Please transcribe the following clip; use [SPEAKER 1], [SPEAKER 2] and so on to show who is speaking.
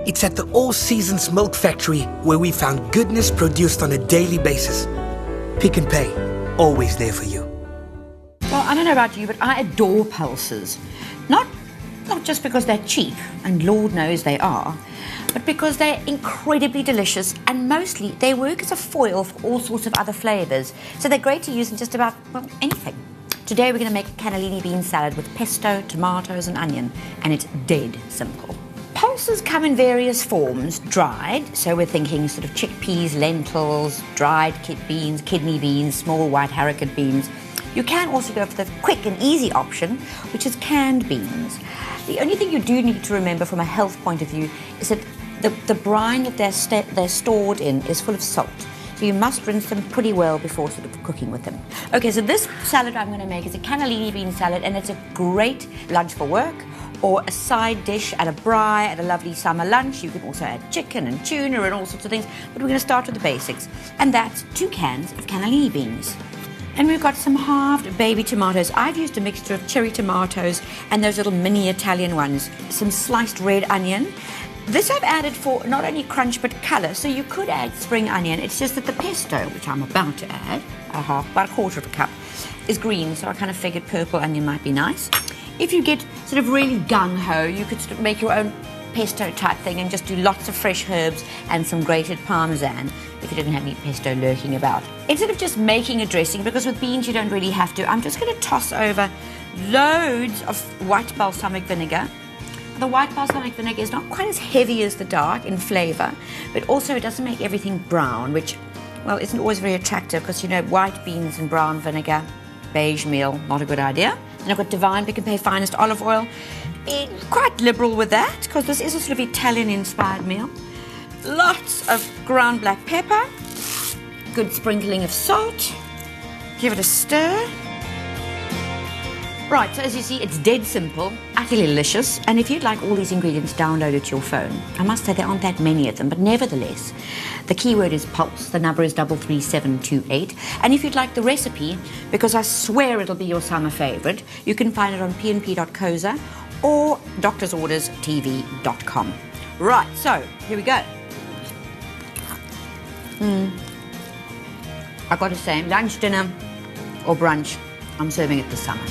[SPEAKER 1] It's at the All Seasons Milk Factory where we found goodness produced on a daily basis. Pick and Pay, always there for you.
[SPEAKER 2] Well, I don't know about you, but I adore pulses. Not just because they're cheap, and Lord knows they are, but because they're incredibly delicious, and mostly they work as a foil for all sorts of other flavours. So they're great to use in just about, well, anything. Today we're going to make a cannellini bean salad with pesto, tomatoes and onion, and it's dead simple. Pulses come in various forms. Dried, so we're thinking sort of chickpeas, lentils, dried kidney beans, small white haricot beans. You can also go for the quick and easy option, which is canned beans. The only thing you do need to remember from a health point of view is that the brine that they're stored in is full of salt. So you must rinse them pretty well before sort of cooking with them. Okay, so this salad I'm going to make is a cannellini bean salad, and it's a great lunch for work or a side dish at a braai, at a lovely summer lunch. You can also add chicken and tuna and all sorts of things, but we're going to start with the basics. And that's 2 cans of cannellini beans. And we've got some halved baby tomatoes. I've used a mixture of cherry tomatoes and those little mini Italian ones. Some sliced red onion. This I've added for not only crunch but colour, so you could add spring onion. It's just that the pesto, which I'm about to add, about a quarter of a cup, is green, so I kind of figured purple onion might be nice. If you get sort of really gung-ho, you could sort of make your own pesto type thing and just do lots of fresh herbs and some grated parmesan if you didn't have any pesto lurking about. Instead of just making a dressing, because with beans you don't really have to, I'm just going to toss over loads of white balsamic vinegar. The white balsamic vinegar is not quite as heavy as the dark in flavour, but also it doesn't make everything brown, which, well, isn't always very attractive because, you know, white beans and brown vinegar, beige meal, not a good idea. And I've got Divine Pick and Pay Finest olive oil. Be quite liberal with that because this is a sort of Italian-inspired meal. Lots of ground black pepper, good sprinkling of salt. Give it a stir. Right, so as you see, it's dead simple, utterly delicious, and if you'd like all these ingredients downloaded to your phone, I must say there aren't that many of them, but nevertheless, the keyword is pulse, the number is 33728, and if you'd like the recipe, because I swear it'll be your summer favourite, you can find it on pnp.coza or doctorsorderstv.com. Right, so, here we go. I've got to say, lunch, dinner, or brunch, I'm serving it this summer.